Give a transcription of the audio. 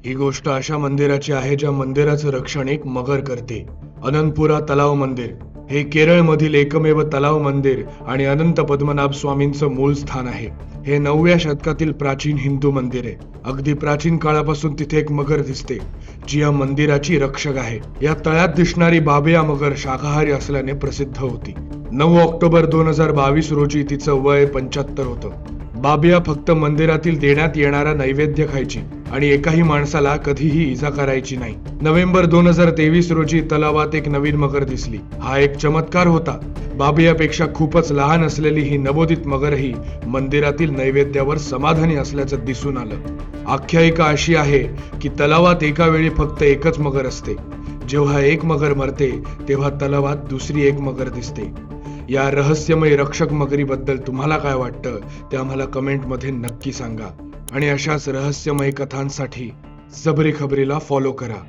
ही गोष्ट अशा मंदिराची आहे ज्या मंदिराचं रक्षण एक मगर करते. अनंतपुरा तलाव मंदिर हे केरळमधील एकमेव तलाव मंदिर आणि अनंत पद्मनाभ स्वामींचं मूळ स्थान आहे. हे 9व्या शतकातील प्राचीन हिंदू मंदिर आहे. अगदी प्राचीन काळापासून तिथे एक मगर दिसते जी या मंदिराची रक्षक आहे. या तळ्यात दिसणारी बाबिया मगर शाकाहारी असल्याने प्रसिद्ध होती. 9 ऑक्टोबर 2022 रोजी तिचं वय 75 होतं. बाबिया फक्त मंदिरातील देण्यात येणारा नैवेद्य खायची आणि एकाही माणसाला कधीही इजा करायची नाही. नोव्हेंबर 2023 रोजी तलावात एक नवीन मगर दिसली. हा एक चमत्कार होता. बाबियापेक्षा खूपच लहान असलेली ही नवोदित मगरही मंदिरातील नैवेद्यावर समाधानी असल्याचं दिसून आलं. आख्यायिका अशी आहे की तलावात एका वेळी फक्त एकच मगर असते. जेव्हा एक मगर मरते तेव्हा तलावात दुसरी एक मगर दिसते. या रहस्यमय रक्षक मगरीबद्दल तुम्हाला काय वाटतं ते आम्हाला कमेंटमध्ये नक्की सांगा आणि अशाच रहस्यमय कथांसाठी सबरी खबरीला फॉलो करा.